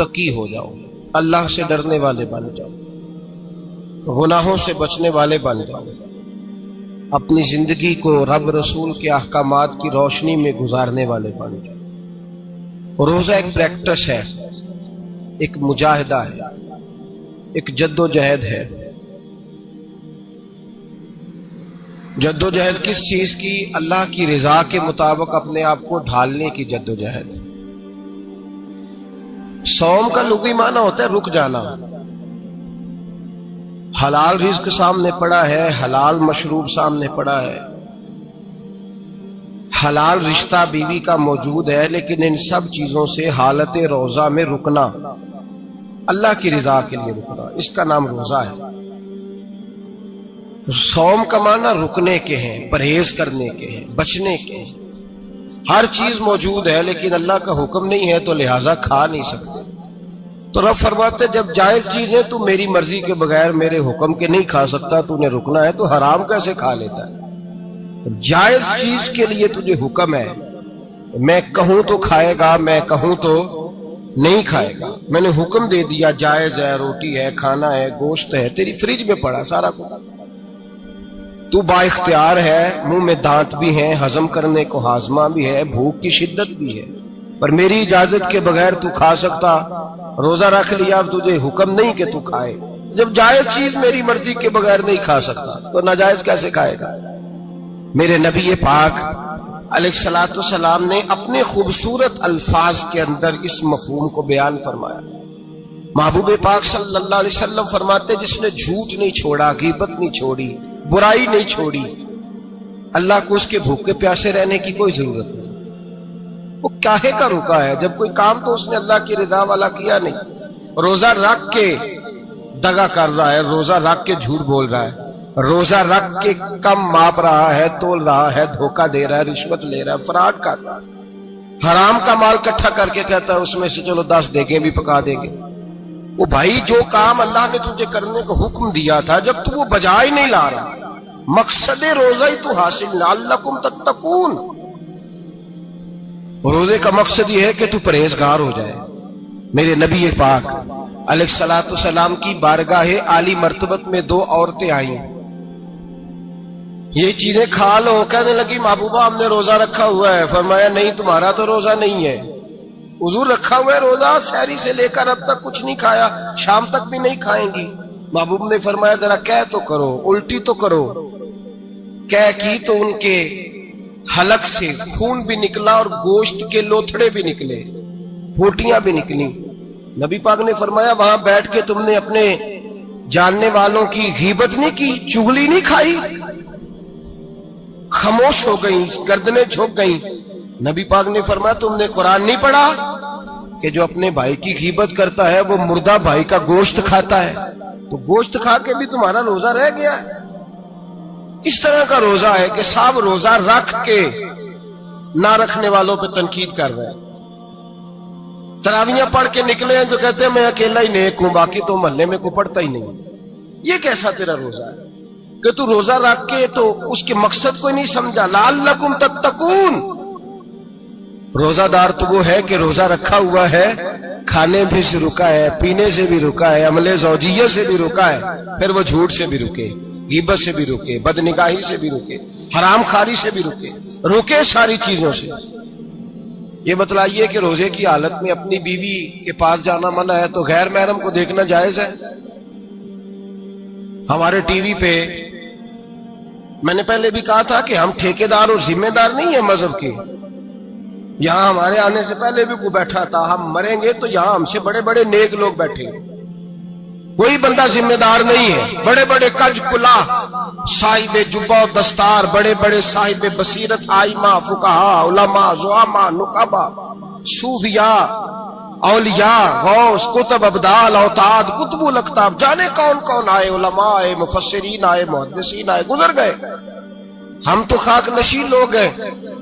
متقی ہو جاؤ، اللہ سے ڈرنے والے بن جاؤ، گناہوں سے بچنے والے بن جاؤ، اپنی زندگی کو رب رسول کے احکامات کی روشنی میں گزارنے والے بن جاؤ۔ روزہ ایک پریکٹس ہے، ایک مجاہدہ ہے، ایک جد و جہد ہے۔ جد و جہد کس چیز کی؟ اللہ کی رضا کے مطابق اپنے آپ کو ڈھالنے کی جد و جہد۔ صوم کا لغوی معنی ہوتا ہے رک جانا۔ حلال رزق سامنے پڑا ہے، حلال مشروب سامنے پڑا ہے، حلال رشتہ بیوی کا موجود ہے، لیکن ان سب چیزوں سے حالت روزہ میں رکنا، اللہ کی رضا کے لیے رکنا، اس کا نام روزہ ہے۔ صوم کا معنی رکنے کے ہیں، پرہیز کرنے کے ہیں، بچنے کے ہیں۔ ہر چیز موجود ہے لیکن اللہ کا حکم نہیں ہے تو لہٰذا کھا نہیں سکتے۔ تو رب فرماتے جب جائز چیز ہے تو میری مرضی کے بغیر میرے حکم کے نہیں کھا سکتا، تو نے رکنا ہے تو حرام کیسے کھا لیتا ہے؟ جائز چیز کے لیے تجھے حکم ہے، میں کہوں تو کھائے گا، میں کہوں تو نہیں کھائے گا۔ میں نے حکم دے دیا جائز ہے، روٹی ہے، کھانا ہے، گوشت ہے، تیری فریج میں پڑا سارا کچھ، تو با اختیار ہے، منہ میں دانت بھی ہیں، ہضم کرنے کو ہاضمہ بھی ہے، بھوک کی شدت بھی ہے، پر میری اجازت کے بغیر تو کھا سکتا۔ روزہ رکھ لیا، اب تجھے حکم نہیں کہ تو کھائے۔ جب جائز چیز میری مرضی کے بغیر نہیں کھا سکتا تو ناجائز کیسے کھائے گا؟ میرے نبی پاک علیہ الصلوۃ والسلام نے اپنے خوبصورت الفاظ کے اندر اس مفہوم کو بیان فرمایا۔ محبوب پاک صلی اللہ علیہ وسلم فرماتے جس نے جھوٹ نہیں چھوڑا، غیبت نہیں چھوڑی، برائی نہیں چھوڑی، اللہ کو اس کے بھوکے پیاسے رہنے کی کوئی ضرورت نہیں۔ وہ کاہے کا رکا ہے؟ جب کوئی کام تو اس نے اللہ کی رضا والا کیا نہیں۔ روزہ رکھ کے دغا کر رہا ہے، روزہ رکھ کے جھوٹ بول رہا ہے، روزہ رکھ کے کم ماپ رہا ہے، تول رہا ہے، دھوکہ دے رہا ہے، رشوت لے رہا ہے، فراڈ کر رہا ہے، حرام کا مال اکٹھا کر کے کہتا ہے اس میں سے چلو 10 دیگیں بھی پکا دیں گے۔ وہ بھائی جو کام اللہ نے تجھے کرنے کو حکم دیا تھا، جب تو وہ بجا ہی نہیں لا رہا، مقصد روزہ ہی تو حاصل، لعلکم تتقون۔ روزے کا مقصد یہ ہے کہ تو پرہیزگار ہو جائے۔ میرے نبی پاک علیہ الصلوۃ والسلام کی بارگاہ عالی مرتبت میں 2 عورتیں آئیں، یہ چیزیں کھا لو، کہنے لگی محبوبہ ہم نے روزہ رکھا ہوا ہے۔ فرمایا نہیں، تمہارا تو روزہ نہیں ہے، حضور رکھا ہوا ہے روزہ، سحری سے لے کر اب تک کچھ نہیں کھایا، شام تک بھی نہیں کھائیں گی۔ محبوب نے فرمایا ذرا کہہ تو کرو، الٹی تو کرو۔ کہہ کی تو ان کے حلق سے خون بھی نکلا اور گوشت کے لوتھڑے بھی نکلے، پھوٹیاں بھی نکلی۔ نبی پاک نے فرمایا وہاں بیٹھ کے تم نے اپنے جاننے والوں کی غیبت نہیں کی، چغلی نہیں کھائی؟ خاموش ہو گئیں، گردنیں جھک گئیں۔ نبی پاک نے فرمایا تم نے قرآن نہیں پڑھا کہ جو اپنے بھائی کی غیبت کرتا ہے وہ مردہ بھائی کا گوشت کھاتا ہے؟ تو گوشت کھا کے بھی تمہارا روزہ رہ گیا ہے۔ اس طرح کا روزہ ہے کہ صاحب روزہ رکھ کے نہ رکھنے والوں پہ تنقید کر رہے ہیں۔ تراویحاں پڑھ کے نکلے ہیں جو کہتے ہیں میں اکیلا ہی نیک ہوں، باقی تو محلے میں کوئی پڑھتا ہی نہیں۔ یہ کیسا تیرا روزہ ہے کہ تو روزہ رکھ کے تو اس کے مقصد کو نہیں سمجھا؟ لعلکم تتقون۔ روزہ دار تو وہ ہے کہ روزہ رکھا ہوا ہے، کھانے بھی سے رکا ہے، پینے سے بھی رکا ہے، عمل زوجیہ سے بھی رکا ہے، پھر وہ جھوٹ سے بھی رکے، غیبت سے بھی رکے، بدنگاہی سے بھی رکے، حرام خواری سے بھی رکے ساری چیزوں سے۔ یہ بتلائیے کہ روزے کی حالت میں اپنی بیوی کے پاس جانا منع ہے تو غیر محرم کو دیکھنا جائز ہے؟ ہمارے ٹی وی پہ میں نے پہلے بھی کہا تھا کہ ہم ٹھیکیدار اور ذمہ دار نہیں ہیں مذہب کے۔ یہاں ہمارے آنے سے پہلے بھی کوئی بیٹھا تھا، ہم مریں گے تو یہاں ہم سے بڑے بڑے نیک لوگ بیٹھے ہیں، کوئی بندہ ذمہ دار نہیں ہے۔ بڑے بڑے کج کلا، صاحب جبہ و دستار، بڑے بڑے صاحب بصیرت، آئمہ، فقہاء، علماء، زعماء، نقباء، صوفیاء، اولیاء، غوث، کتب، ابدال، اوتاد، قطب الاقطاب، جانے کون کون آئے، علماء آئے، مفسرین آئے، محدثین آئے، گزر گئے۔ ہم تو خاک نشین لوگ ہیں،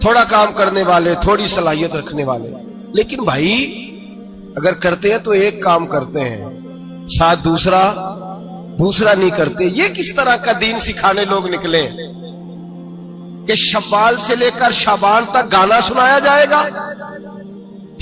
تھوڑا کام کرنے والے، تھوڑی صلاحیت رکھنے والے۔ لیکن بھائی اگر کرتے ہیں تو ایک کام کرتے ہیں، ساتھ دوسرا نہیں کرتے۔ یہ کس طرح کا دین سکھانے لوگ نکلے کہ شوال سے لے کر شعبان تک گانا سنایا جائے گا؟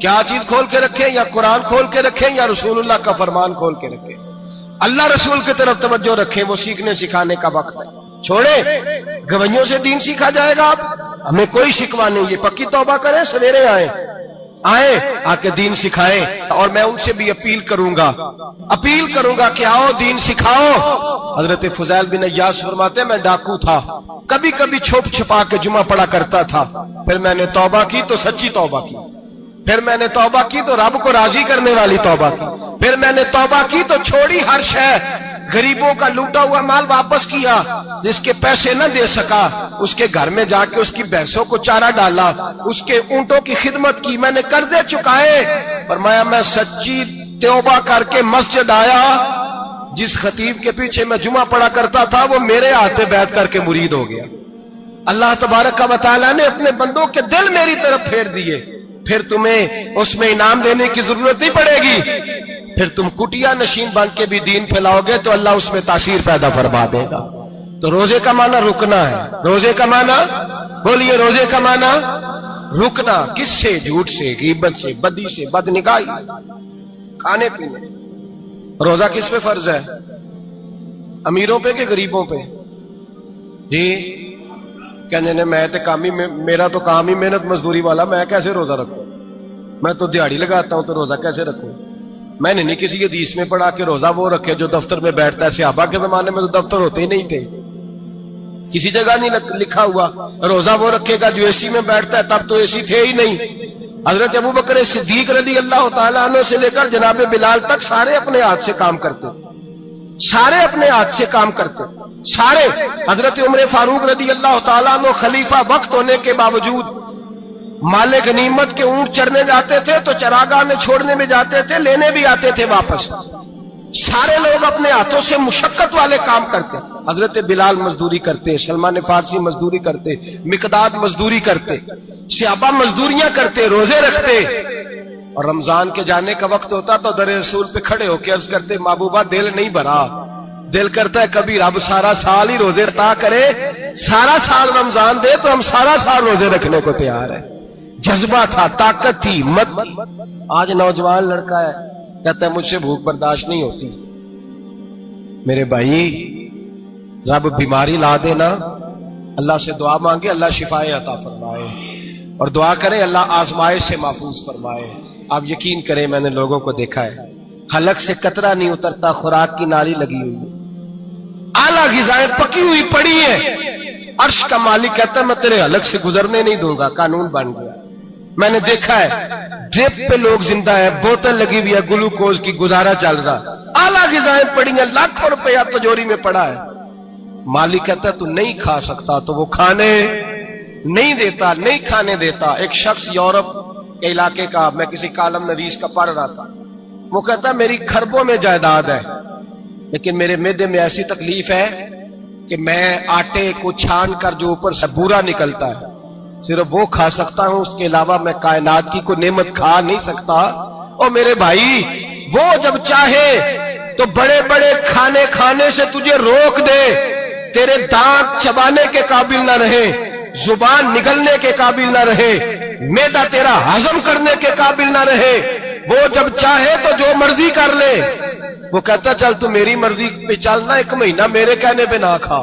کیا چیز کھول کے رکھیں؟ یا قرآن کھول کے رکھیں یا رسول اللہ کا فرمان کھول کے رکھیں؟ اللہ رسول کی طرف توجہ رکھیں، وہ سیکھنے سکھانے کا وقت ہے۔ چھوڑے گویوں سے دین سیکھا جائے گا، آپ ہمیں کوئی شکوا نہیں، یہ پکی توبہ کریں، سویرے آئیں آ کے دین سکھائیں۔ اور میں ان سے بھی اپیل کروں گا کہ آؤ دین سکھاؤ۔ حضرت فضیل بن عیاض فرماتے ہیں میں ڈاکو تھا، کبھی کبھی چھپ چھپا کے جمعہ پڑھا کرتا تھا، پھر میں نے توبہ کی تو سچی توبہ کی، پھر میں نے توبہ کی تو رب کو راضی کرنے والی توبہ کی، پھر میں نے توبہ کی تو چھوڑی ہر شے، غریبوں کا لوٹا ہوا مال واپس کیا، جس کے پیسے نہ دے سکا اس کے گھر میں جا کے اس کی بھینسوں کو چارہ ڈالا، اس کے اونٹوں کی خدمت کی، میں نے قرضے چکائے۔ فرمایا میں سچی توبہ کر کے مسجد آیا، جس خطیب کے پیچھے میں جمعہ پڑھا کرتا تھا وہ میرے ہاتھ پہ بیعت کر کے مرید ہو گیا۔ اللہ تبارک و تعالیٰ نے اپنے بندوں کے دل میری طرف پھیر دیے، پھر تمہیں اس میں انعام دینے کی ضرورت نہیں پڑے گی، پھر تم کٹیا نشین بن کے بھی دین پھیلاؤ گے تو اللہ اس میں تاثیر پیدا فرما دے گا۔ تو روزے کا معنی رکنا ہے، روزے کا معنی بولیے، روزے کا معنی رکنا، کس سے؟ جھوٹ سے، غیبت سے، بدی سے، بد نگاہی، کھانے پینے۔ روزہ کس پہ فرض ہے؟ امیروں پہ کہ غریبوں پہ؟ جی کہنے میں تو کام ہی میرا تو کام ہی محنت مزدوری والا، میں کیسے روزہ رکھوں؟ میں تو دیہڑی لگاتا ہوں تو روزہ کیسے رکھوں؟ میں نے نہیں کسی حدیث میں پڑھا کہ روزہ وہ رکھے جو دفتر میں بیٹھتا ہے۔ صحابہ کے زمانے میں تو دفتر ہوتے ہی نہیں تھے، کسی جگہ نہیں لکھا ہوا روزہ وہ رکھے گا جو اے سی میں بیٹھتا ہے، تب تو اے سی تھے ہی نہیں۔ حضرت ابوبکر صدیق رضی اللہ تعالیٰ عنہ سے لے کر جناب بلال تک سارے اپنے ہاتھ سے کام کرتے، سارے اپنے ہاتھ سے کام کرتے، سارے۔ حضرت عمر فاروق رضی اللہ تعالیٰ عنہ خلیفہ وقت ہونے کے باوجود مال غنیمت کے اونٹ چرنے جاتے تھے تو چراگاہ میں چھوڑنے میں جاتے تھے، لینے بھی آتے تھے واپس۔ سارے لوگ اپنے ہاتھوں سے مشقت والے کام کرتے، حضرت بلال مزدوری کرتے، سلمان فارسی مزدوری کرتے، مقداد مزدوری کرتے، صحابہ مزدوریاں کرتے، روزے رکھتے۔ اور رمضان کے جانے کا وقت ہوتا تو در رسول پہ کھڑے ہو کے عرض کرتے محبوبہ دل نہیں بھرا، دل کرتا ہے کبھی رب سارا سال ہی روزے عطا کرے، سارا سال رمضان دے تو ہم سارا سال روزے رکھنے کو تیار ہیں۔ جذبہ تھا، طاقت تھی، ہمت تھی۔ آج نوجوان لڑکا ہے کہتا ہے مجھ سے بھوک برداشت نہیں ہوتی۔ میرے بھائی رب بیماری لا دینا، اللہ سے دعا مانگے اللہ شفائے عطا فرمائے، اور دعا کرے اللہ آزمائش سے محفوظ فرمائے۔ آپ یقین کریں میں نے لوگوں کو دیکھا ہے حلق سے قطرہ نہیں اترتا، خوراک کی نالی لگی ہوئی ہے، اعلیٰ غذائیں پکی ہوئی پڑی ہیں، عرش کا مالک کہتا ہے میں تیرے حلق سے گزرنے نہیں دوں گا، قانون بن گیا۔ میں نے دیکھا ہے ڈرپ پہ لوگ زندہ ہے، بوتل لگی ہوئی ہے گلوکوز کی، گزارا چل رہا، اعلیٰ غذائیں پڑی ہیں، لاکھوں روپیہ تجوری میں پڑا ہے۔ مالک کہتا ہے تو نہیں کھا سکتا تو وہ کھانے نہیں دیتا، نہیں کھانے دیتا۔ ایک شخص یورپ کے علاقے کا، میں کسی کالم نویس کا پڑھ رہا تھا، وہ کہتا ہے میری خربوں میں جائیداد ہے لیکن میرے معدے میں ایسی تکلیف ہے کہ میں آٹے کو چھان کر جو اوپر سے بورا نکلتا ہے صرف وہ کھا سکتا ہوں، اس کے علاوہ میں کائنات کی کوئی نعمت کھا نہیں سکتا۔ اور میرے بھائی وہ جب چاہے تو بڑے بڑے کھانے کھانے سے تجھے روک دے، تیرے دانت چبانے کے قابل نہ رہے، زبان نگلنے کے قابل نہ رہے، معدہ تیرا ہضم کرنے کے قابل نہ رہے، وہ جب چاہے تو جو مرضی کر لے۔ وہ کہتا چل تو میری مرضی پہ چلنا، ایک مہینہ میرے کہنے پہ نہ کھا،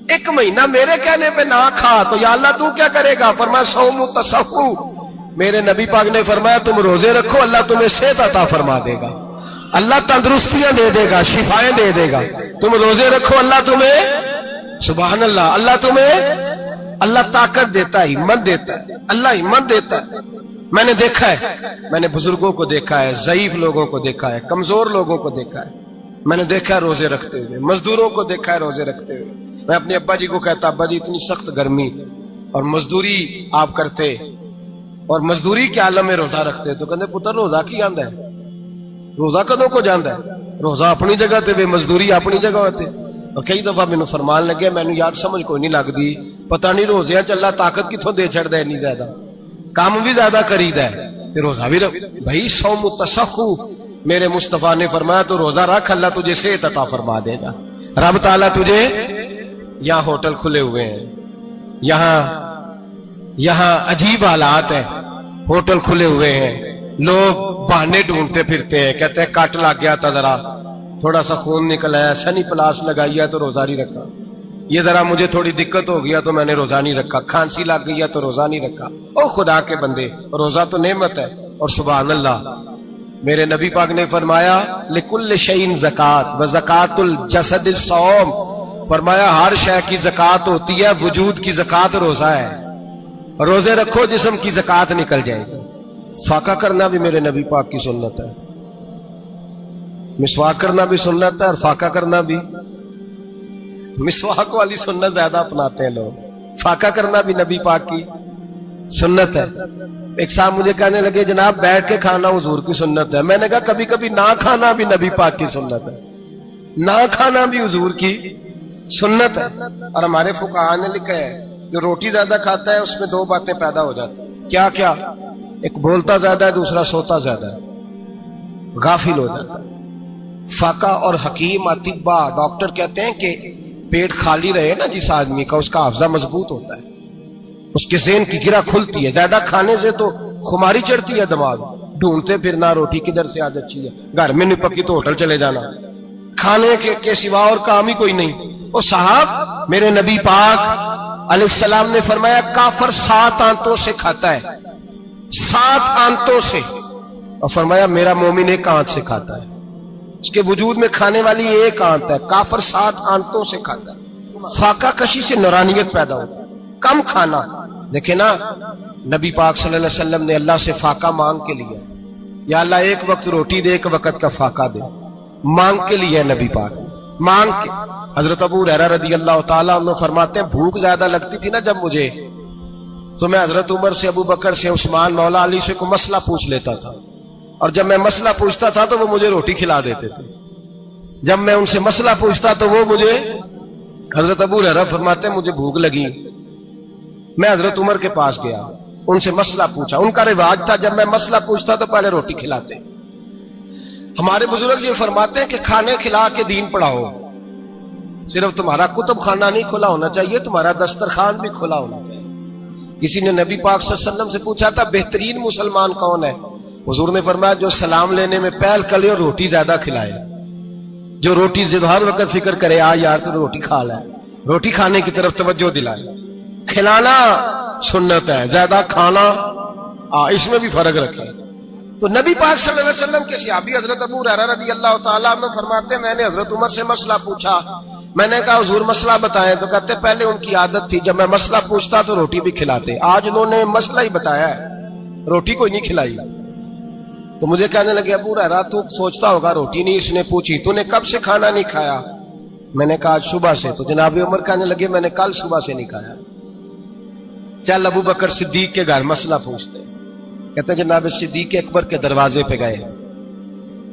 ایک مہینہ میرے کہنے پہ نہ کھا، تو یا اللہ تو کیا کرے گا؟ فرمایا صوم تصفو، میرے نبی پاک نے فرمایا تم روزے رکھو اللہ تمہیں صحت عطا فرما دے گا، اللہ تندرستیاں دے دے گا، شفائیں دے دے گا۔ تم روزے رکھو اللہ تمہیں، سبحان اللہ، اللہ تمہیں، اللہ طاقت دیتا ہے، ہمت دیتا ہے، اللہ ہمت دیتا ہے۔ میں نے دیکھا ہے، میں نے بزرگوں کو دیکھا ہے، ضعیف لوگوں کو دیکھا ہے، کمزور لوگوں کو دیکھا ہے، میں نے دیکھا ہے روزے رکھتے ہوئے، مزدوروں کو دیکھا ہے روزے رکھتے ہوئے۔ میں اپنے ابا جی کو کہتا ابا جی اتنی سخت گرمی اور مزدوری آپ کرتے اور مزدوری کے عالم میں روزہ رکھتے، تو کہتے پتر روزہ کی آندا ہے، روزہ کدوں کو جاندا ہے، روزہ اپنی جگہ تے بے مزدوری اپنی جگہ ہوتے۔ اور کئی دفعہ مینوں فرمان لگے، مینوں یار سمجھ کوئی نہیں لگدی، پتہ نہیں روزے چ اللہ طاقت کتھوں دے چھڑدا ہے، نہیں زیادہ کام بھی زیادہ کریدا ہے تے روزہ بھی بھائی صوم تصفو، میرے مصطفیٰ نے فرمایا تو روزہ رکھ اللہ تجھے صحت عطا فرما دے گا۔ رب تعالیٰ تجھے، یہاں ہوٹل کھلے ہوئے ہیں، یہاں عجیب حالات ہیں، ہوٹل کھلے ہوئے ہیں، لوگ بہانے ڈھونڈتے پھرتے ہیں، کہتے ہیں کٹ لگ گیا تھا، ذرا تھوڑا سا خون نکل آیا، سنی پلاس لگائی ہے تو روزہ نہیں رکھا، یہ ذرا مجھے تھوڑی دقت ہو گیا تو میں نے روزہ نہیں رکھا، کھانسی لگ گئی ہے تو روزہ نہیں رکھا۔ او خدا کے بندے، روزہ تو نعمت ہے۔ اور سبحان اللہ، میرے نبی پاک نے فرمایا لِكُلِّ شَيْءٍ زکات وَزَكَاتُ الْجَسَدِ الصَّوْمُ، فرمایا ہر شے کی زکات ہوتی ہے، وجود کی زکات روزہ ہے، روزے رکھو جسم کی زکات نکل جائے گی۔ فاقہ کرنا بھی میرے نبی پاک کی سنت ہے، مسواک کرنا بھی سنت ہے، اور فاقہ کرنا بھی۔ مسواک والی سنت زیادہ اپناتے ہیں لوگ، فاقہ کرنا بھی نبی پاک کی سنت ہے۔ ایک صاحب مجھے کہنے لگے جناب بیٹھ کے کھانا حضور کی سنت ہے، میں نے کہا کبھی کبھی نہ کھانا بھی نبی پاک کی سنت ہے، نہ کھانا بھی حضور کی سنت ہے۔ اور ہمارے فقہاء نے لکھا ہے جو روٹی زیادہ کھاتا ہے اس میں دو باتیں پیدا ہو جاتی ہیں، کیا کیا؟ ایک بولتا زیادہ ہے، دوسرا سوتا زیادہ ہے، غافل ہو جاتا ہے۔ فقہ اور حکیم اطباء ڈاکٹر کہتے ہیں کہ پیٹ خالی رہے نا جس آدمی کا، اس کا حافظہ مضبوط ہوتا ہے، اس کے ذہن کی گرہ کھلتی ہے۔ زیادہ کھانے سے تو خماری چڑھتی ہے، دماغ ڈھونڈتے پھرنا روٹی کدھر سے آج اچھی ہے، گھر میں نہیں پکی تو ہوٹل چلے جانا، کھانے کے سوا اور کام ہی کوئی نہیں۔ وہ صاحب میرے نبی پاک علیہ السلام نے فرمایا کافر 7 آنتوں سے کھاتا ہے، 7 آنتوں سے، اور فرمایا میرا مومن 1 آنت سے کھاتا ہے، اس کے وجود میں کھانے والی 1 آنت ہے، کافر 7 آنتوں سے کھاتا ہے۔ فاقہ کشی سے نورانیت پیدا ہوتا ہے، کم کھانا۔ دیکھیں نا نبی پاک صلی اللہ علیہ وسلم نے اللہ سے فاقہ مانگ کے لیا، یا اللہ 1 وقت روٹی دے، 1 وقت کا فاقہ دے، مانگ کے لیا نبی پاک مانگ کے۔ حضرت ابو ہریرہ رضی اللہ تعالیٰ عنہ فرماتے ہیں بھوک زیادہ لگتی تھی نا جب مجھے، تو میں حضرت عمر سے، ابو بکر سے، عثمان، مولا علی سے کوئی مسئلہ پوچھ لیتا تھا، اور جب میں مسئلہ پوچھتا تھا تو وہ مجھے روٹی کھلا دیتے تھے۔ جب میں ان سے مسئلہ پوچھتا تو وہ مجھے، حضرت ابو ہریرہ فرماتے ہیں مجھے بھوک لگی، میں حضرت عمر کے پاس گیا، ان سے مسئلہ پوچھا، ان کا رواج تھا جب میں مسئلہ پوچھتا تو پہلے روٹی کھلاتے۔ ہمارے بزرگ یہ فرماتے ہیں کہ کھانے کھلا کے دین پڑھاؤ، صرف تمہارا کتب خانہ نہیں کھلا ہونا چاہیے، تمہارا دسترخوان بھی کھلا ہونا چاہیے۔ کسی نے نبی پاک صلی اللہ علیہ وسلم سے پوچھا تھا بہترین مسلمان کون ہے؟ حضور نے فرمایا جو سلام لینے میں پہل کرے اور روٹی زیادہ کھلائے، جو روٹی ہر وقت فکر کرے آ یار تو روٹی کھا لے، روٹی کھانے کی طرف توجہ دلائے۔ کھلانا سنت ہے، زیادہ کھانا اس میں بھی فرق رکھے۔ تو نبی پاک صلی اللہ علیہ وسلم کے صحابی حضرت ابو ہریرہ رضی اللہ تعالیٰ عنہ فرماتے ہیں میں نے حضرت عمر سے مسئلہ پوچھا، میں نے کہا حضور مسئلہ بتائیں، تو کہتے پہلے ان کی عادت تھی جب میں مسئلہ پوچھتا تو روٹی بھی کھلاتے، آج انہوں نے مسئلہ ہی بتایا ہے، روٹی کوئی نہیں کھلائی۔ تو مجھے کہنے لگے ابو ہریرہ تو سوچتا ہوگا روٹی نہیں اس نے پوچھی، تو نے کب سے کھانا نہیں کھایا؟ میں نے کہا آج صبح سے۔ تو جناب عمر کہنے لگے میں نے کل صبح سے نہیں کھایا۔ چل ابو بکر صدیق کے گھر مسئلہ پوچھتے، کہتے جناب صدیق اکبر کے دروازے پہ گئے،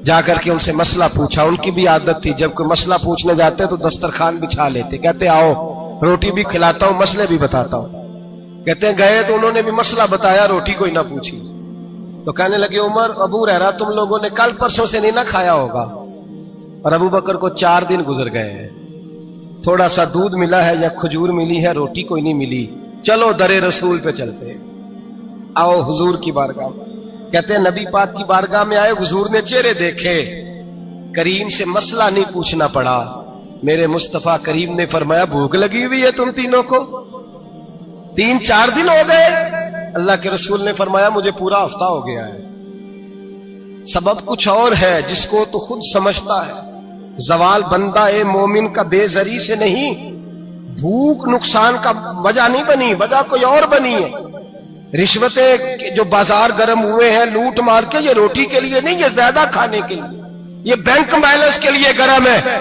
جا کر کے ان سے مسئلہ پوچھا۔ ان کی بھی عادت تھی جب کوئی مسئلہ پوچھنے جاتے تو دسترخوان بچھا لیتے، کہتے آؤ روٹی بھی کھلاتا ہوں مسئلے بھی بتاتا ہوں۔ کہتے ہیں گئے تو انہوں نے بھی مسئلہ بتایا، روٹی کوئی نہ پوچھی۔ تو کہنے لگے عمر ابو ہریرہ تم لوگوں نے کل پرسوں سے نہیں نہ کھایا ہوگا، اور ابو بکر کو 4 دن گزر گئے ہیں، تھوڑا سا دودھ ملا ہے یا کھجور ملی ہے، روٹی کوئی نہیں ملی، چلو در رسول پہ چلتے ہیں، آؤ حضور کی بارگاہ میں۔ کہتے ہیں نبی پاک کی بارگاہ میں آئے، حضور نے چہرے دیکھے، کریم سے مسئلہ نہیں پوچھنا پڑا۔ میرے مصطفیٰ کریم نے فرمایا بھوک لگی ہوئی ہے تم تینوں کو؟ 3-4 دن ہو گئے؟ اللہ کے رسول نے فرمایا مجھے پورا ہفتہ ہو گیا ہے۔ سبب کچھ اور ہے جس کو تو خود سمجھتا ہے، زوال بندہ مومن کا بے زری سے نہیں، بھوک نقصان کا وجہ نہیں بنی، وجہ کوئی اور بنی ہے۔ رشوتیں جو بازار گرم ہوئے ہیں لوٹ مار کے، یہ روٹی کے لیے نہیں، یہ زیادہ کھانے کے لیے، یہ بینک بیلنس کے لیے گرم ہے۔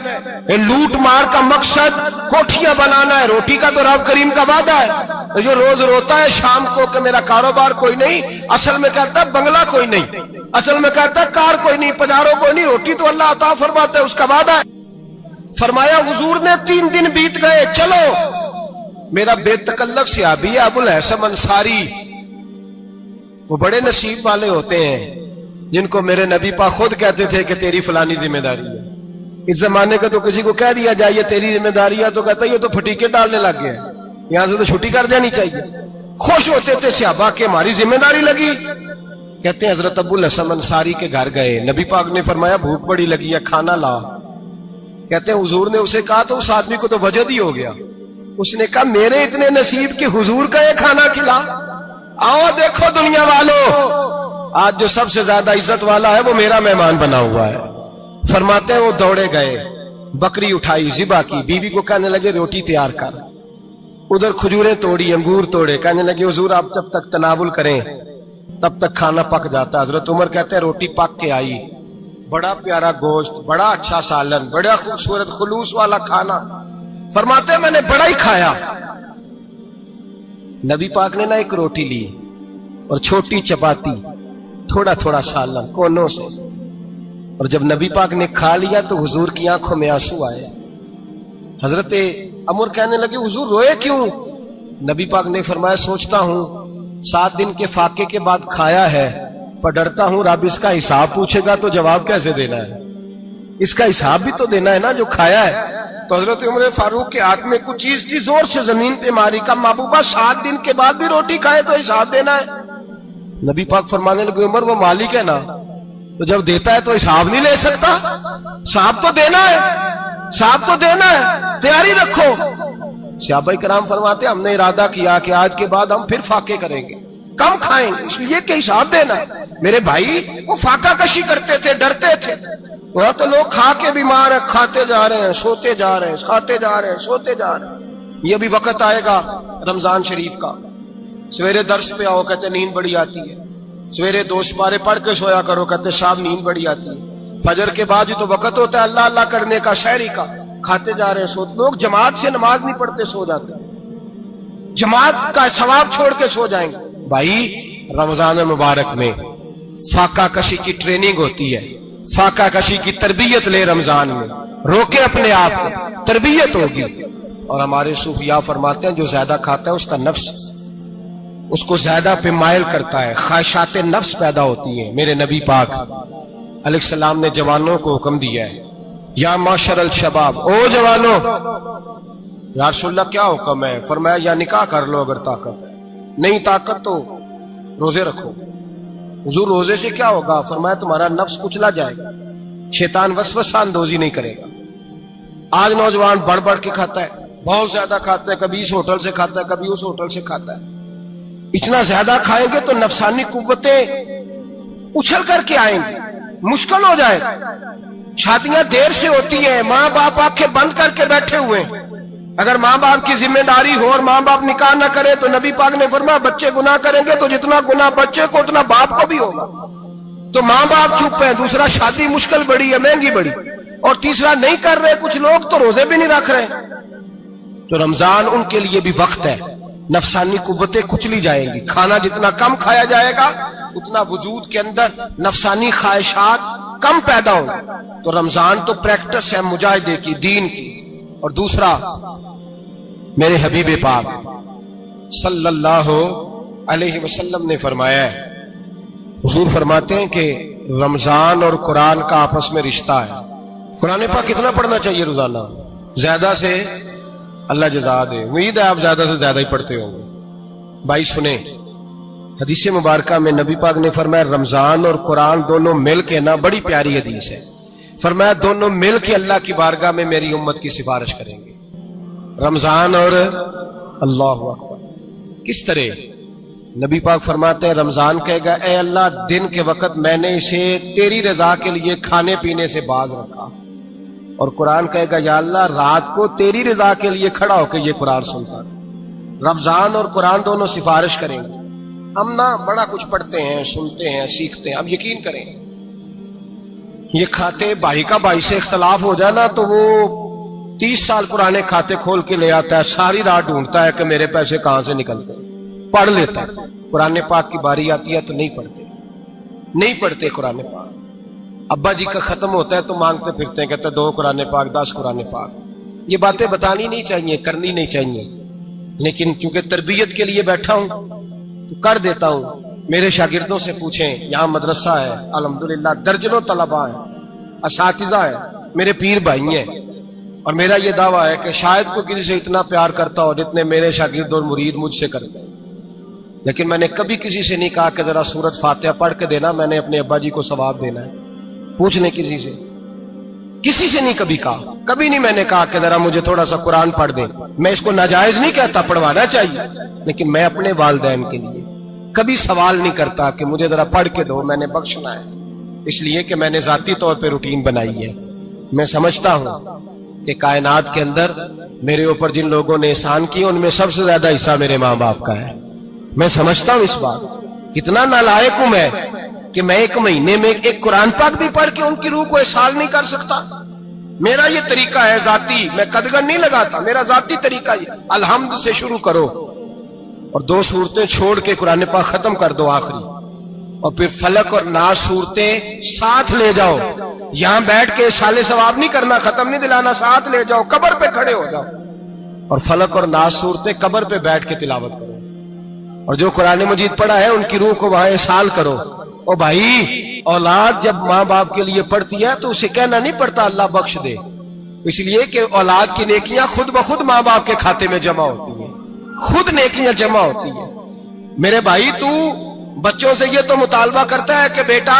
یہ لوٹ مار کا مقصد کوٹھیاں بنانا ہے، روٹی کا تو رب کریم کا وعدہ ہے۔ جو روز روتا ہے شام کو کہ میرا کاروبار کوئی نہیں، اصل میں کہتا ہے بنگلہ کوئی نہیں، اصل میں کہتا ہے کار کوئی نہیں، پجارو کوئی نہیں، روٹی تو اللہ عطا فرماتا ہے، اس کا وعدہ ہے۔ فرمایا حضور نے 3 دن بیت گئے، چلو۔ میرا بے تکلف صحابی ہے ابو الحسن انصاری، وہ بڑے نصیب والے ہوتے ہیں جن کو میرے نبی پاک خود کہتے تھے کہ تیری فلانی ذمہ داری ہے۔ اس زمانے کا تو کسی کو کہہ دیا جائے یہ تیری ذمہ داری ہے تو کہتا ہے یہ تو پھٹیکے ڈالنے لگ گیا ہے، یہاں سے تو چھٹی کر جانی چاہیے۔ خوش ہوتے تھے صحابہ کہ ہماری ذمہ داری لگی. کہتے ہیں حضرت ابو الحسن انصاری کے گھر گئے, نبی پاک نے فرمایا بھوک بڑی لگی ہے, کھانا لا. کہتے ہیں حضور نے اسے کہا تو اس آدمی کو تو وجد ہی ہو گیا. اس نے کہا میرے اتنے نصیب کہ حضور کا یہ کھانا کھلا. آؤ دیکھو دنیا والو, آج جو سب سے زیادہ عزت والا ہے وہ میرا مہمان بنا ہوا ہے. فرماتے ہیں وہ دوڑے گئے, بکری اٹھائی, ذبح کی, بیوی کو کہنے لگے روٹی تیار کر. ادھر کھجوریں توڑی, انگور توڑے, کہنے لگے حضور آپ جب تک تناول کریں تب تک کھانا پک جاتا. حضرت عمر کہتے ہیں روٹی پک کے آئی, بڑا پیارا گوشت, بڑا اچھا سالن, بڑا خوبصورت خلوص والا کھانا. فرماتے ہیں میں نے بڑا ہی کھایا. نبی پاک نے نہ ایک روٹی لی اور چھوٹی چپاتی, تھوڑا تھوڑا سالن کونوں سے, اور جب نبی پاک نے کھا لیا تو حضور کی آنکھوں میں آنسو آئے. حضرت عمر کہنے لگے حضور روئے کیوں؟ نبی پاک نے فرمایا سوچتا ہوں 7 دن کے فاقے کے بعد کھایا ہے, پر ڈرتا ہوں رب اس کا حساب پوچھے گا تو جواب کیسے دینا ہے, اس کا حساب بھی تو دینا ہے نا جو کھایا ہے. تو حضرت عمر فاروق کے ہاتھ میں کچھ چیز تھی, زور سے زمین پہ ماری, کا محبوبہ 7 دن کے بعد بھی روٹی کھائے تو حساب دینا ہے. نبی پاک فرمانے لگے عمر وہ مالک ہے نا, تو جب دیتا ہے تو حساب نہیں لے سکتا, حساب تو دینا ہے, حساب تو دینا ہے, تیاری رکھو. صحابہ کرام فرماتے ہم نے ارادہ کیا کہ آج کے بعد ہم پھر فاقے کریں گے, کم کھائیں گے, اس لیے کہ حساب دینا ہے. میرے بھائی وہ فاقہ کشی کرتے تھے, ڈرتے تھے. وہاں تو لوگ کھا کے بیمار ہیں, کھاتے جا رہے ہیں, سوتے جا رہے ہیں, کھاتے جا رہے ہیں, سوتے جا رہے ہیں. یہ بھی وقت آئے گا رمضان شریف کا, سویرے درس پہ آؤ کہتے نیند بڑی آتی ہے, سویرے 2 سپارے پڑھ کے سویا کرو کہتے صاحب نیند بڑی آتی ہے. فجر کے بعد ہی تو وقت ہوتا ہے اللہ اللہ کرنے کا, شہری کا, کھاتے جا رہے ہیں, سوتے. لوگ جماعت سے نماز نہیں پڑھتے, سو جاتے, جماعت کا ثواب چھوڑ کے سو جائیں گے. بھائی رمضان مبارک میں فاقہ کشی کی ٹریننگ ہوتی ہے, فاقہ کشی کی تربیت لے, رمضان میں روکے اپنے آپ کو, تربیت ہوگی. اور ہمارے صوفیاء فرماتے ہیں جو زیادہ کھاتا ہے اس کا نفس اس کو زیادہ پہ مائل کرتا ہے, خواہشات نفس پیدا ہوتی ہیں. میرے نبی پاک علیہ السلام نے جوانوں کو حکم دیا ہے یا معاشر الشباب, او جوانوں. یا رسول اللہ کیا حکم ہے؟ فرمایا یا نکاح کر لو اگر طاقت ہے, نہیں طاقت تو روزے رکھو. حضور روزے سے کیا ہوگا؟ فرمایا تمہارا نفس کچلا جائے گا, شیطان وسوسہ اندوزی نہیں کرے گا. آج نوجوان بڑھ بڑھ کے کھاتا ہے, بہت زیادہ کھاتا ہے, کبھی اس ہوٹل سے کھاتا ہے, کبھی اس ہوٹل سے کھاتا ہے. اتنا زیادہ کھائیں گے تو نفسانی قوتیں اچھل کر کے آئیں گی, مشکل ہو جائے. شادیاں دیر سے ہوتی ہیں, ماں باپ آنکھیں بند کر کے بیٹھے ہوئے. اگر ماں باپ کی ذمہ داری ہو اور ماں باپ نکاح نہ کرے تو نبی پاک نے فرمایا بچے گناہ کریں گے تو جتنا گناہ بچے کو اتنا باپ کو بھی ہوگا. تو ماں باپ چپ ہیں, دوسرا شادی مشکل بڑی ہے, مہنگی بڑی, اور تیسرا نہیں کر رہے کچھ لوگ تو روزے بھی نہیں رکھ رہے. تو رمضان ان کے لیے بھی وقت ہے, نفسانی قوتیں کچلی جائیں گی. کھانا جتنا کم کھایا جائے گا اتنا وجود کے اندر نفسانی خواہشات کم پیدا ہوں. تو رمضان تو پریکٹس ہے مجاہدے کی, دین کی. اور دوسرا میرے حبیب پاک صلی اللہ علیہ وسلم نے فرمایا ہے, حضور فرماتے ہیں کہ رمضان اور قرآن کا آپس میں رشتہ ہے. قرآن پاک کتنا پڑھنا چاہیے روزانہ؟ زیادہ سے اللہ جزا دے, امید ہے آپ زیادہ سے زیادہ ہی پڑھتے ہوں گے. بھائی سنیں, حدیث مبارکہ میں نبی پاک نے فرمایا رمضان اور قرآن دونوں مل کے نا, بڑی پیاری حدیث ہے, فرمایا دونوں مل کے اللہ کی بارگاہ میں میری امت کی سفارش کریں گے. رمضان اور اللہ اکبر. کس طرح؟ نبی پاک فرماتے ہیں رمضان کہے گا اے اللہ دن کے وقت میں نے اسے تیری رضا کے لیے کھانے پینے سے باز رکھا, اور قرآن کہے گا یا اللہ رات کو تیری رضا کے لیے کھڑا ہو کے یہ قرآن سنتا تھا. رمضان اور قرآن دونوں سفارش کریں گے. ہم نا بڑا کچھ پڑھتے ہیں, سنتے ہیں, سیکھتے ہیں. اب یقین کریں یہ کھاتے بھائی کا بھائی سے اختلاف ہو جائے نا تو وہ 30 سال پرانے کھاتے کھول کے لے آتا ہے, ساری رات ڈھونڈتا ہے کہ میرے پیسے کہاں سے نکلتے, پڑھ لیتا ہے. قرآن پاک کی باری آتی ہے تو نہیں پڑھتے قرآن پاک. ابا جی کا ختم ہوتا ہے تو مانگتے پھرتے ہیں, کہتے 2 قرآن پاک 10 قرآن پاک. یہ باتیں بتانی نہیں چاہیے, کرنی نہیں چاہیے, لیکن چونکہ تربیت کے لیے بیٹھا ہوں تو کر دیتا ہوں. میرے شاگردوں سے پوچھیں, یہاں مدرسہ ہے الحمدللہ, درجنوں طلباء ہیں, اساتذہ ہیں, میرے پیر بھائی ہیں, اور میرا یہ دعویٰ ہے کہ شاید کوئی کسی سے اتنا پیار کرتا ہو جتنے میرے شاگرد اور مرید مجھ سے کرتے ہیں. لیکن میں نے کبھی کسی سے نہیں کہا کہ ذرا سورت فاتحہ پڑھ کے دینا، میں نے اپنے ابا جی کو ثواب دینا ہے، پوچھ لیں کسی سے نہیں کبھی کہا، کبھی نہیں میں نے کہا کہ ذرا مجھے تھوڑا سا قرآن پڑھ دیں۔ میں اس کو ناجائز نہیں کہتا، پڑھوانا چاہیے، لیکن میں اپنے والدین کے لیے کبھی سوال نہیں کرتا کہ مجھے ذرا پڑھ کے دو، میں نے بخشنا ہے، اس لیے کہ میں نے ذاتی طور پہ روٹین بنائی ہے۔ میں سمجھتا ہوں کہ کائنات کے اندر میرے اوپر جن لوگوں نے احسان کیے ان میں سب سے زیادہ حصہ میرے ماں باپ کا ہے۔ میں سمجھتا ہوں اس بات، کتنا نالائق ہوں میں کہ میں ایک مہینے میں ایک قرآن پاک بھی پڑھ کے ان کی روح کو احسال نہیں کر سکتا۔ میرا یہ طریقہ ہے ذاتی، میں قدغن نہیں لگاتا، میرا ذاتی طریقہ یہ، الحمد سے شروع کرو اور 2 سورتیں چھوڑ کے قرآن پاک ختم کر دو آخری، اور پھر فلق اور ناس صورتیں ساتھ لے جاؤ۔ یہاں بیٹھ کے سالے ثواب نہیں کرنا، ختم نہیں دلانا، ساتھ لے جاؤ، قبر پہ کھڑے ہو جاؤ اور فلق اور ناس صورتیں قبر پہ بیٹھ کے تلاوت کرو، اور جو قرآن مجید پڑھا ہے ان کی روح کو وہاں احسال کرو۔ او بھائی، اولاد جب ماں باپ کے لیے پڑھتی ہے تو اسے کہنا نہیں پڑتا اللہ بخش دے، اس لیے کہ اولاد کی نیکیاں خود بخود ماں باپ کے کھاتے میں جمع ہوتی ہیں، خود نیکیاں جمع ہوتی ہیں۔ میرے بھائی، تو بچوں سے یہ تو مطالبہ کرتا ہے کہ بیٹا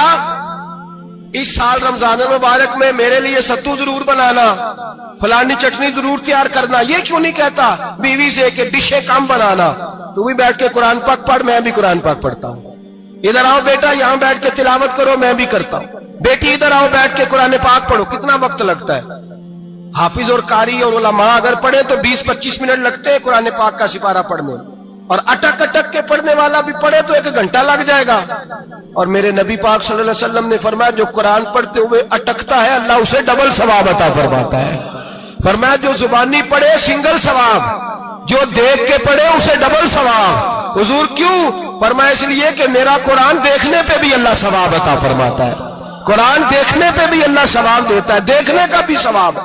اس سال رمضان المبارک میں میرے لیے ستو ضرور بنانا، فلانی چٹنی ضرور تیار کرنا، یہ کیوں نہیں کہتا بیوی سے کہ ڈشیں کم بنانا، تو بھی بیٹھ کے قرآن پاک پڑھ، میں بھی قرآن پاک پڑھتا ہوں۔ ادھر آؤ بیٹا، یہاں بیٹھ کے تلاوت کرو، میں بھی کرتا ہوں۔ بیٹی ادھر آؤ بیٹھ کے قرآن پاک پڑھو، کتنا وقت لگتا ہے؟ حافظ اور قاری اور علماء اگر پڑھے تو 20-25 منٹ لگتے ہیں قرآن پاک کا سپارہ پڑھنے، اور اٹک اٹک کے پڑھنے والا بھی پڑھے تو 1 گھنٹہ لگ جائے گا۔ اور میرے نبی پاک صلی اللہ علیہ وسلم نے فرمایا جو قرآن پڑھتے ہوئے اٹکتا ہے اللہ اسے ڈبل ثواب عطا فرماتا ہے۔ فرمایا جو زبانی پڑھے سنگل ثواب، جو دیکھ کے پڑھے اسے ڈبل ثواب۔ حضور کیوں؟ فرمایا اس لیے کہ میرا قرآن دیکھنے پہ بھی اللہ ثواب عطا فرماتا ہے، قرآن دیکھنے پہ بھی اللہ ثواب دیتا ہے، دیکھنے کا بھی ثواب۔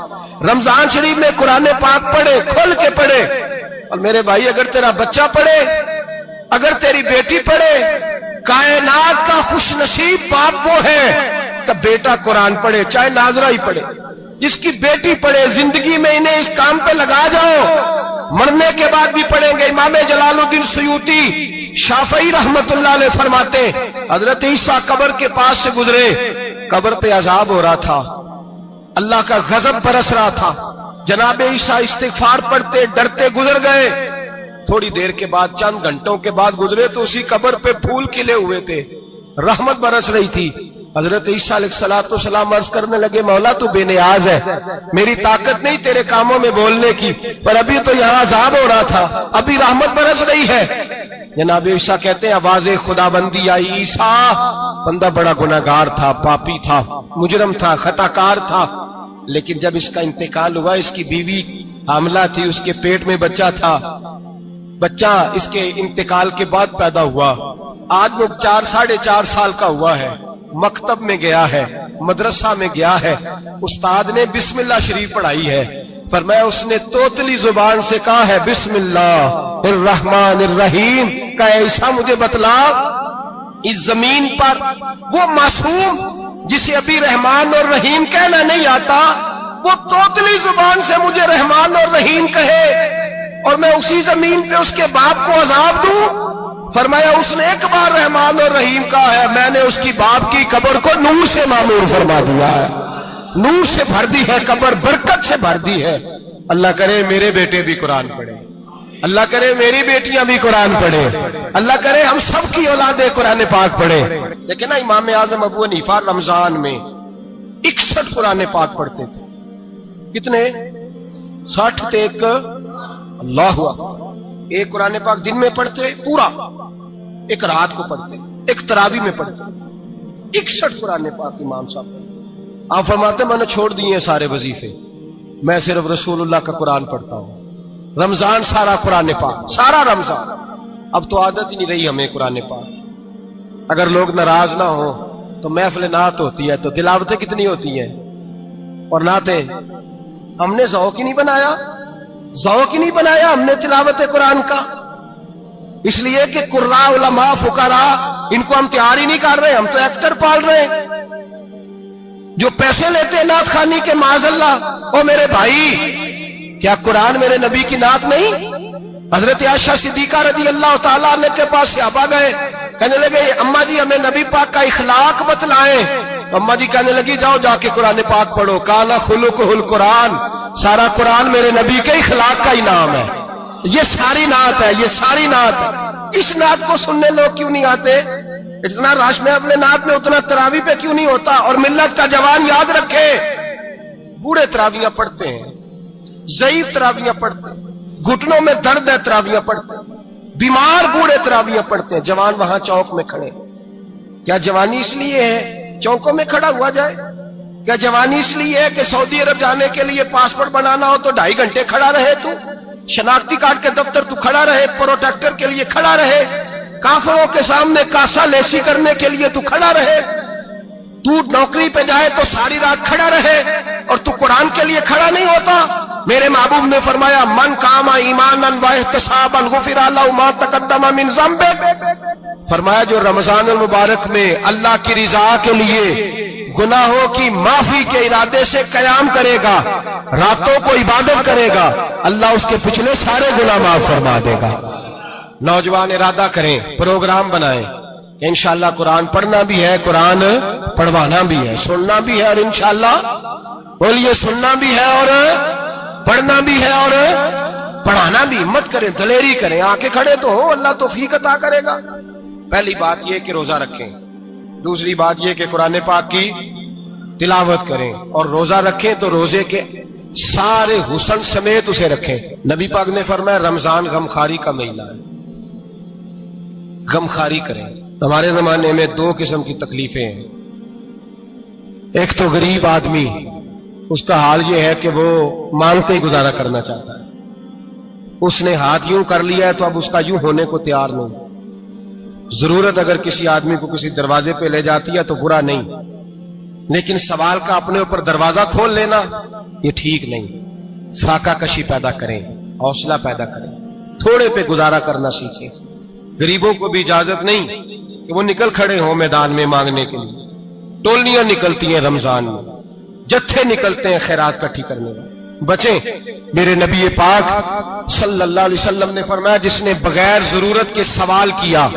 رمضان شریف میں قرآن پاک پڑھے، کھول کے پڑھے۔ اور میرے بھائی، اگر تیرا بچہ پڑھے، اگر تیری بیٹی پڑھے، کائنات کا خوش نصیب باپ وہ ہے کہ بیٹا قرآن پڑھے، چاہے ناظرہ ہی پڑھے، جس کی بیٹی پڑھے۔ زندگی میں انہیں اس کام پہ لگا جاؤ، مرنے کے بعد بھی پڑھیں گے۔ امام جلال الدین سیوطی شافعی رحمت اللہ علیہ فرماتے ہیں حضرت عیسیٰ قبر کے پاس سے گزرے، قبر پہ عذاب ہو رہا تھا، اللہ کا غضب برس رہا تھا، جناب عیسیٰ استغفار پڑھتے ڈرتے گزر گئے۔ تھوڑی دیر کے بعد، چند گھنٹوں کے بعد گزرے تو اسی قبر پہ پھول کھلے ہوئے تھے، رحمت برس رہی تھی۔ حضرت عیسیٰ علیہ السلام عرض کرنے لگے مولا تو بے نیاز ہے، میری طاقت نہیں تیرے کاموں میں بولنے کی، پر ابھی تو یہاں عذاب ہو رہا تھا، ابھی رحمت برس رہی ہے۔ جناب عیسیٰ کہتے ہیں آواز خدا بندی آئی، عیسیٰ بندہ بڑا گناہگار تھا، پاپی تھا، مجرم تھا، خطا کار تھا، لیکن جب اس کا انتقال ہوا، اس کی بیوی حاملہ تھی، اس کے پیٹ میں بچہ تھا، بچہ اس کے انتقال کے بعد پیدا ہوا، آج وہ 4-4.5 سال کا ہوا ہے، مکتب میں گیا ہے، مدرسہ میں گیا ہے، استاد نے بسم اللہ شریف پڑھائی ہے، فرمایا اس نے توتلی زبان سے کہا ہے بسم اللہ الرحمن الرحیم، کہ عیسیٰ مجھے بتلا اس زمین پر وہ معصوم جسے ابھی رحمان اور رحیم کہنا نہیں آتا، وہ توتلی زبان سے مجھے رحمان اور رحیم کہے اور میں اسی زمین پہ اس کے باپ کو عذاب دوں؟ فرمایا اس نے ایک بار رحمان اور رحیم کہا ہے، میں نے اس کی باپ کی قبر کو نور سے معمور فرما دیا ہے، نور سے بھر دی ہے قبر، برکت سے بھر دی ہے۔ اللہ کرے میرے بیٹے بھی قرآن پڑھے، اللہ کرے میری بیٹیاں بھی قرآن پڑھے، اللہ کرے ہم سب کی اولادیں قرآن پاک پڑھے۔ دیکھیں نا امام اعظم ابو حنیفہ رمضان میں 61 قرآن پاک پڑھتے تھے، کتنے؟ 60 ٹیک، اللہ اکبر۔ ایک قرآن پاک دن میں پڑھتے پورا، ایک رات کو پڑھتے، ایک تراویح میں پڑھتے، 61 قرآن پاک امام صاحب پڑھتے۔ آپ فرماتے میں نے چھوڑ دیے سارے وظیفے، میں صرف رسول اللہ کا قرآن پڑھتا ہوں، رمضان سارا قرآن پاک، سارا رمضان۔ اب تو عادت ہی نہیں رہی ہمیں قرآن پاک، اگر لوگ ناراض نہ ہو تو محفل نعت ہوتی ہے تو تلاوتیں کتنی ہوتی ہیں، اور نعتیں ہم نے ذوق ہی نہیں بنایا، ذوق ہی نہیں بنایا ہم نے تلاوت قرآن کا، اس لیے کہ قراء علماء فقراء ان کو ہم تیار ہی نہیں کر رہے، ہم تو ایکٹر پال رہے ہیں جو پیسے لیتے ہیں نعت خوانی کے، معاذ اللہ۔ او میرے بھائی، کیا قرآن میرے نبی کی نعت نہیں؟ حضرت عائشہ صدیقہ رضی اللہ تعالیٰ عنہ کے پاس صحابہ گئے، کہنے لگے اماں جی ہمیں نبی پاک کا اخلاق بتلائیں۔ اماں جی کہنے لگی جاؤ جا کے قرآن پاک پڑھو، کان خلقہ القرآن، سارا قرآن میرے نبی کے اخلاق کا انعام ہے۔ یہ ساری نعت ہے، یہ ساری نعت ہے۔ اس نعت کو سننے لوگ کیوں نہیں آتے؟ اتنا رش میں اپنے نعت میں اتنا تراویح پہ کیوں نہیں ہوتا؟ اور ملت کا جوان یاد رکھے، بوڑھے تراویحاں پڑھتے ہیں، ضعیف تراویحاں پڑھتے ہیں، گھٹنوں میں درد ہے تراویحاں پڑھتے ہیں، بیمار بوڑھے تراویحاں پڑھتے ہیں، جوان وہاں چوک میں کھڑے۔ کیا جوانی اس لیے ہے چوکوں میں کھڑا ہوا جائے؟ کیا جوانی اس لیے ہے کہ سعودی عرب جانے کے لیے پاسپورٹ بنانا ہو تو 2.5 گھنٹے کھڑا رہے تو؟ شناختی کارڈ کے دفتر تو کھڑا رہے، پروٹیکٹر کے لیے کھڑا رہے، کافروں کے سامنے کاسا لیسی کرنے کے لیے تو کھڑا رہے، تو نوکری پہ جائے تو ساری رات کھڑا رہے، اور تو قرآن کے لیے کھڑا نہیں ہوتا؟ میرے محبوب نے فرمایا من قام ایمانا واحتسابا غفر له ما تقدم من ذنبه، فرمایا جو رمضان المبارک میں اللہ کی رضا کے لیے گناہوں کی معافی کے ارادے سے قیام کرے گا، راتوں کو عبادت کرے گا، اللہ اس کے پچھلے سارے گناہ معاف فرما دے گا۔ نوجوان ارادہ کریں، پروگرام بنائیں کہ انشاءاللہ قرآن پڑھنا بھی ہے، قرآن پڑھوانا بھی ہے، سننا بھی ہے، اور انشاءاللہ بولیے سننا بھی ہے اور پڑھنا بھی ہے اور پڑھانا بھی۔ ہمت کریں، دلیری کریں، آکے کھڑے تو ہو، اللہ توفیق عطا کرے گا۔ پہلی بات یہ کہ روزہ رکھیں، دوسری بات یہ کہ قرآن پاک کی تلاوت کریں، اور روزہ رکھیں تو روزے کے سارے حسن سمیت اسے رکھیں۔ نبی پاک نے فرمایا رمضان غمخاری کا مہینہ ہے، غمخاری کریں۔ ہمارے زمانے میں 2 قسم کی تکلیفیں ہیں۔ ایک تو غریب آدمی، اس کا حال یہ ہے کہ وہ مانگتے ہی گزارا کرنا چاہتا ہے، اس نے ہاتھ یوں کر لیا ہے تو اب اس کا یوں ہونے کو تیار نہیں۔ ضرورت اگر کسی آدمی کو کسی دروازے پہ لے جاتی ہے تو برا نہیں، لیکن سوال کا اپنے اوپر دروازہ کھول لینا یہ ٹھیک نہیں۔ فاقہ کشی پیدا کریں، حوصلہ پیدا کریں، تھوڑے پہ گزارا کرنا سیکھیں۔ غریبوں کو بھی اجازت نہیں کہ وہ نکل کھڑے ہوں میدان میں مانگنے کے لیے۔ ٹولیاں نکلتی ہیں رمضان میں، جتھے نکلتے ہیں خیرات کٹھی کرنے میں، بچیں۔ میرے نبی پاک صلی اللہ علیہ وسلم نے فرمایا جس نے بغیر ضرورت کے سوال کیا،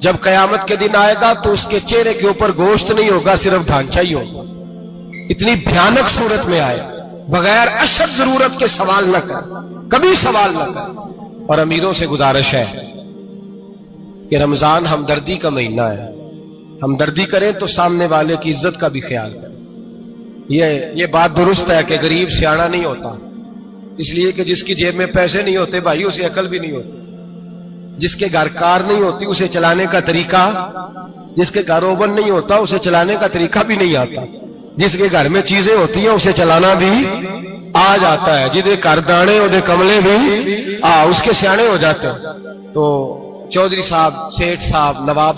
جب قیامت کے دن آئے گا تو اس کے چہرے کے اوپر گوشت نہیں ہوگا، صرف ڈھانچہ ہی ہوگا۔ اتنی بھیانک صورت میں آئے، بغیر اشد ضرورت کے سوال نہ کر، کبھی سوال نہ کر۔ اور امیروں سے گزارش ہے کہ رمضان ہمدردی کا مہینہ ہے، ہمدردی کریں تو سامنے والے کی عزت کا بھی خیال کریں۔ یہ بات درست ہے کہ غریب سیاڑا نہیں ہوتا، اس لیے کہ جس کی جیب میں پیسے نہیں ہوتے بھائی اسے عقل بھی نہیں ہوتی، جس کے گھر کار نہیں ہوتی اسے چلانے کا طریقہ، جس کے گھر اوون نہیں ہوتا اسے چلانے کا طریقہ بھی نہیں آتا، جس کے گھر میں چیزیں ہوتی ہیں اسے چلانا بھی آ جاتا ہے، جدے گھر دانے اودے کملے بھی اس کے سیانے ہو جاتے ہیں۔ تو چودھری صاحب، سیٹھ صاحب، نواب